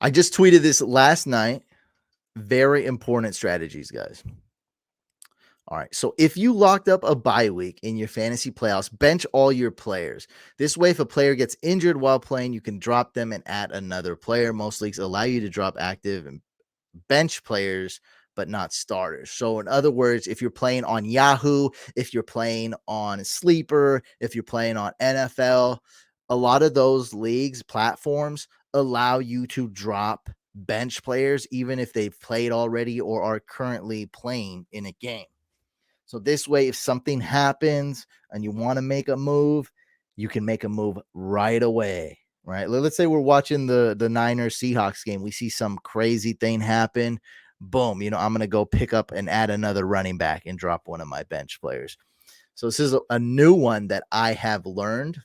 I just tweeted this last night. Very important strategies, guys. All right. So if you locked up a bye week in your fantasy playoffs, bench all your players. This way, if a player gets injured while playing, you can drop them and add another player. Most leagues allow you to drop active and bench players, but not starters. So in other words, if you're playing on Yahoo, if you're playing on Sleeper, if you're playing on NFL, a lot of those leagues, platforms allow you to drop bench players, even if they've played already or are currently playing in a game. So this way, if something happens and you want to make a move, you can make a move right away, right? Let's say we're watching the Niners Seahawks game. We see some crazy thing happen. Boom, I'm going to go pick up and add another running back and drop one of my bench players. So this is a new one that I have learned.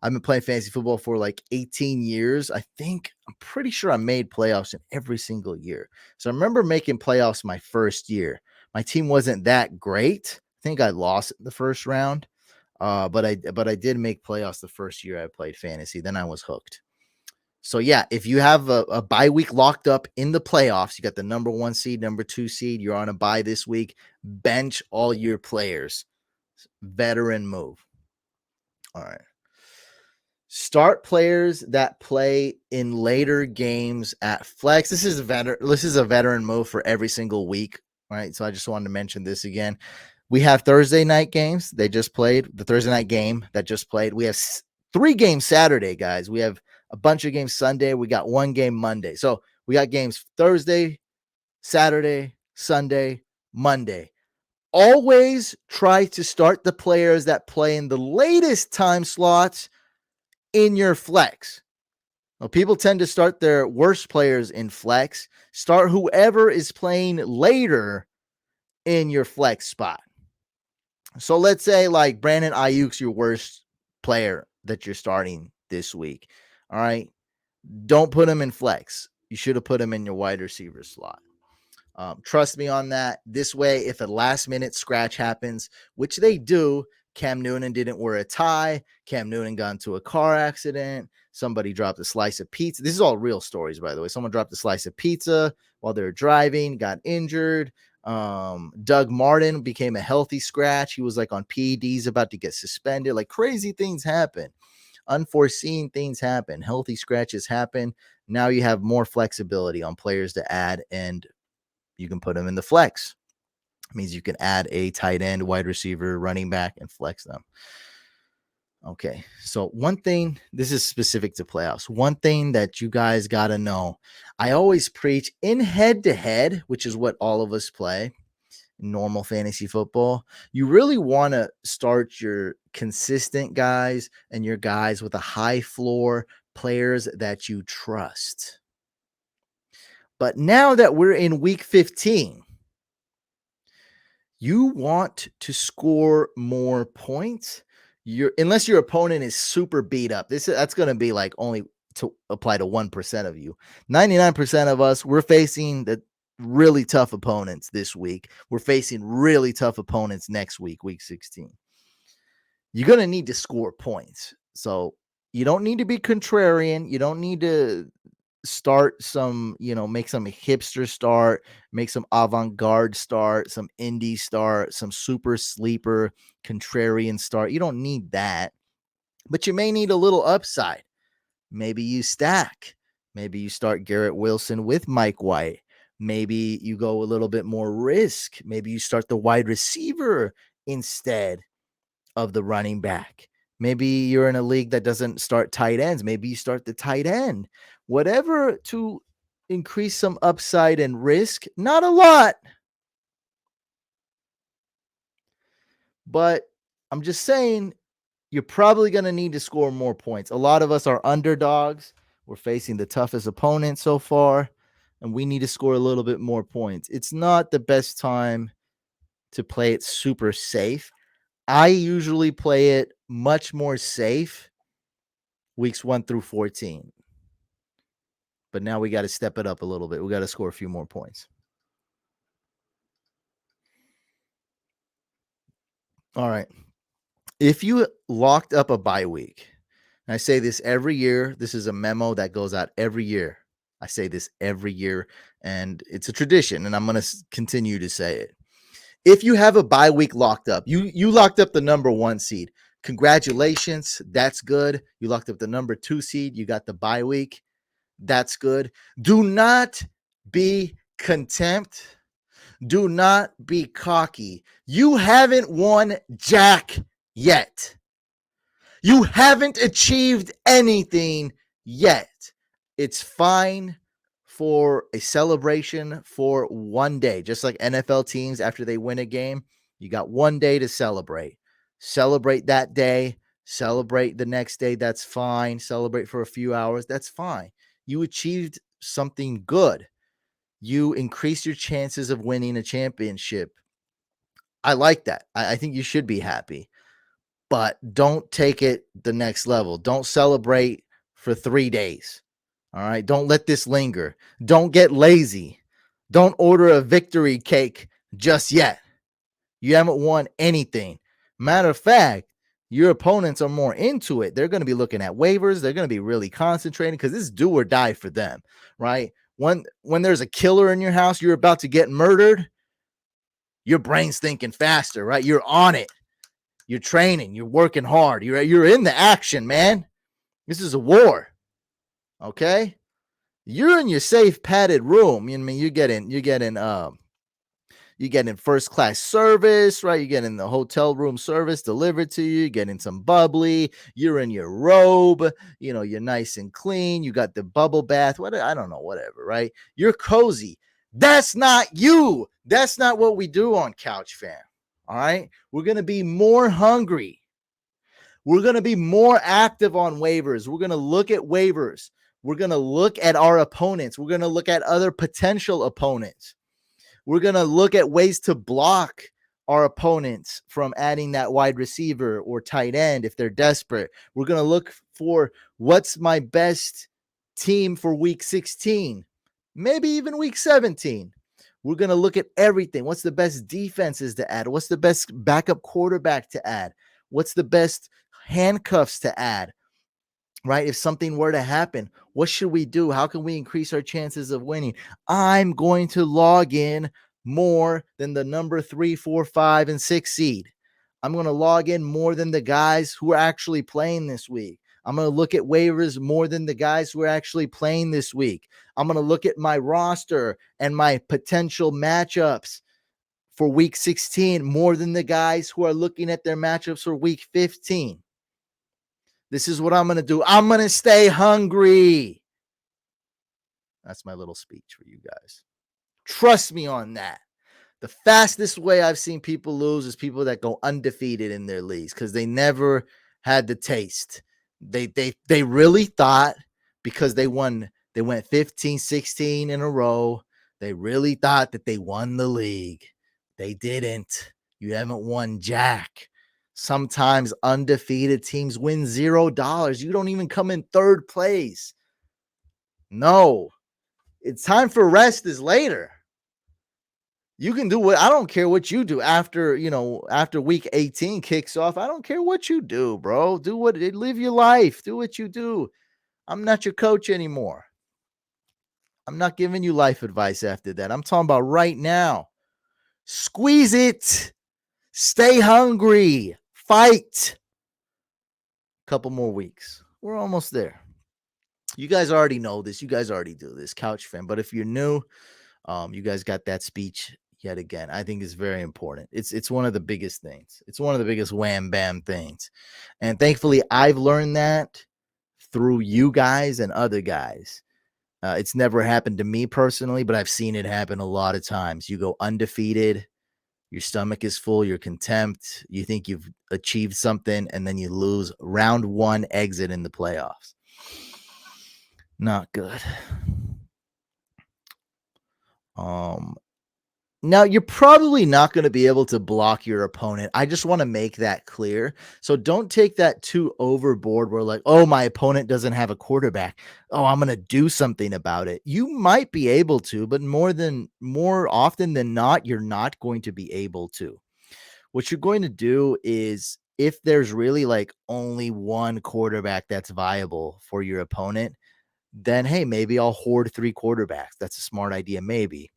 I've been playing fantasy football for like 18 years. I'm pretty sure I made playoffs in every single year. So I remember making playoffs my first year. My team wasn't that great. I think I lost the first round. But I did make playoffs the first year I played fantasy. Then I was hooked. So yeah, if you have a bye week locked up in the playoffs, you got the number 1 seed, number 2 seed, you're on a bye this week, bench all your players. Veteran move. All right. Start players that play in later games at flex. This is a veteran move for every single week, right? So I just wanted to mention this again. We have Thursday night games. They just played the Thursday night game that just played. We have 3 games Saturday, guys. We have a bunch of games Sunday. We got 1 game Monday. So we got games Thursday, Saturday, Sunday, Monday. Always try to start the players that play in the latest time slots in your flex. Now, people tend to start their worst players in flex. Start whoever is playing later in your flex spot. So let's say like Brandon Ayuk's your worst player that you're starting this week. All right. Don't put him in flex. You should have put him in your wide receiver slot. Trust me on that. This way, if a last minute scratch happens, which they do, Cam Newton didn't wear a tie. Cam Newton got into a car accident. Somebody dropped a slice of pizza. This is all real stories, by the way. Someone dropped a slice of pizza while they were driving, got injured. Doug Martin became a healthy scratch. He was like on PEDs, about to get suspended. Like crazy things happen. Unforeseen things happen. Healthy scratches happen. Now you have more flexibility on players to add, and you can put them in the flex. It means you can add a tight end, wide receiver, running back, and flex them. Okay, so one thing, this is specific to playoffs. One thing that you guys got to know, I always preach in head-to-head, which is what all of us play in normal fantasy football. You really want to start your consistent guys and your guys with a high floor, players that you trust. But now that we're in week 15, you want to score more points. Unless your opponent is super beat up. That's going to be like only to apply to 1% of you. 99% of us, we're facing the really tough opponents this week. We're facing really tough opponents next week, week 16. You're going to need to score points. So you don't need to be contrarian. You don't need to start some, make some hipster start, make some avant-garde start, some indie start, some super sleeper contrarian start. You don't need that, but you may need a little upside. Maybe you stack. Maybe you start Garrett Wilson with Mike White. Maybe you go a little bit more risk. Maybe you start the wide receiver instead of the running back. Maybe you're in a league that doesn't start tight ends. Maybe you start the tight end. Whatever to increase some upside and risk. Not a lot, but I'm just saying you're probably going to need to score more points. A lot of us are underdogs. We're facing the toughest opponent so far, and we need to score a little bit more points. It's not the best time to play it super safe. I usually play it much more safe weeks 1 through 14. But now we got to step it up a little bit. We got to score a few more points. All right. If you locked up a bye week, and I say this every year, this is a memo that goes out every year. I say this every year, and it's a tradition, and I'm going to continue to say it. If you have a bye week locked up, you locked up the number 1 seed. Congratulations, that's good. You locked up the number 2 seed. You got the bye week. That's good. Do not be contempt. Do not be cocky. You haven't won jack yet. You haven't achieved anything yet. It's fine for a celebration for one day, just like NFL teams after they win a game. You got one day to celebrate. Celebrate that day. Celebrate the next day. That's fine. Celebrate for a few hours. That's fine. You achieved something good. You increased your chances of winning a championship. I like that. I think you should be happy, but don't take it the next level. Don't celebrate for 3 days. All right. Don't let this linger. Don't get lazy. Don't order a victory cake just yet. You haven't won anything. Matter of fact, your opponents are more into it. They're going to be looking at waivers. They're going to be really concentrating because this is do or die for them, right? When there's a killer in your house, you're about to get murdered, your brain's thinking faster, right? You're on it. You're training. You're working hard. You're in the action, man. This is a war. Okay? You're in your safe padded room. I mean, you're getting first class service, right? You're getting the hotel room service delivered to you. You're getting some bubbly. You're in your robe. You're nice and clean. You got the bubble bath. I don't know, whatever, right? You're cozy. That's not you. That's not what we do on Couch Fam. All right? We're going to be more hungry. We're going to be more active on waivers. We're going to look at waivers. We're going to look at our opponents. We're going to look at other potential opponents. We're going to look at ways to block our opponents from adding that wide receiver or tight end if they're desperate. We're going to look for what's my best team for week 16, maybe even week 17. We're going to look at everything. What's the best defenses to add? What's the best backup quarterback to add? What's the best handcuffs to add? Right? If something were to happen, what should we do? How can we increase our chances of winning? I'm going to log in more than the number 3, 4, 5, and 6 seed. I'm going to log in more than the guys who are actually playing this week. I'm going to look at waivers more than the guys who are actually playing this week. I'm going to look at my roster and my potential matchups for week 16 more than the guys who are looking at their matchups for week 15. This is what I'm going to do. I'm going to stay hungry. That's my little speech for you guys. Trust me on that. The fastest way I've seen people lose is people that go undefeated in their leagues because they never had the taste. They really thought because they went 15, 16 in a row. They really thought that they won the league. They didn't. You haven't won jack. Sometimes undefeated teams win $0. You don't even come in third place. No, it's time for rest is later. You can do what I don't care what you do after week 18 kicks off. I don't care what you do, bro. Live your life. Do what you do. I'm not your coach anymore. I'm not giving you life advice after that. I'm talking about right now. Squeeze it. Stay hungry. Fight. Couple more weeks. We're almost there. You guys already know this. You guys already do this, Couch Fan. But if you're new, you guys got that speech yet again. I think it's very important. It's one of the biggest things. It's one of the biggest wham bam things. And thankfully, I've learned that through you guys and other guys. It's never happened to me personally, but I've seen it happen a lot of times. You go undefeated. Your stomach is full. You're contempt. You think you've achieved something, and then you lose round 1 exit in the playoffs. Not good. Now you're probably not going to be able to block your opponent. I just want to make that clear. So don't take that too overboard where like, oh, my opponent doesn't have a quarterback. Oh, I'm going to do something about it. You might be able to, but more often than not, you're not going to be able to. What you're going to do is if there's really like only one quarterback that's viable for your opponent, then hey, maybe I'll hoard 3 quarterbacks. That's a smart idea, maybe.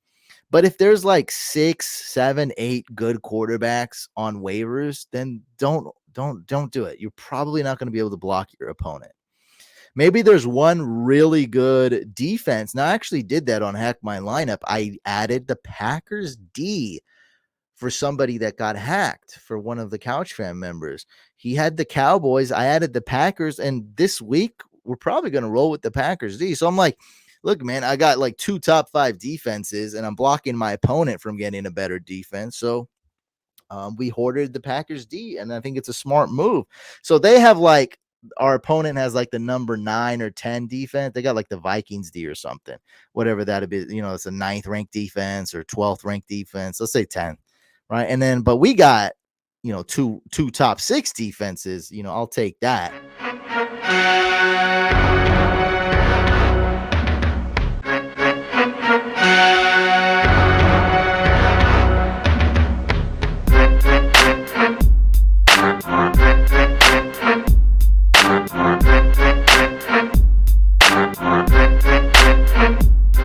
But if there's like 6, 7, 8 good quarterbacks on waivers, then don't do it. You're probably not going to be able to block your opponent. Maybe there's one really good defense. Now, I actually did that on Hack My Lineup. I added the Packers D for somebody that got hacked, for one of the Couch Fan members. He had the Cowboys. I added the Packers, and this week we're probably going to roll with the Packers D. So I'm like, look, man, I got like 2 top 5 defenses, and I'm blocking my opponent from getting a better defense. So we hoarded the Packers D, and I think it's a smart move. So they have like, our opponent has like the number 9 or 10 defense. They got like the Vikings D or something, whatever that'd be. It's a 9th ranked defense or 12th ranked defense. Let's say 10, right? And then, but we got, two top 6 defenses. I'll take that.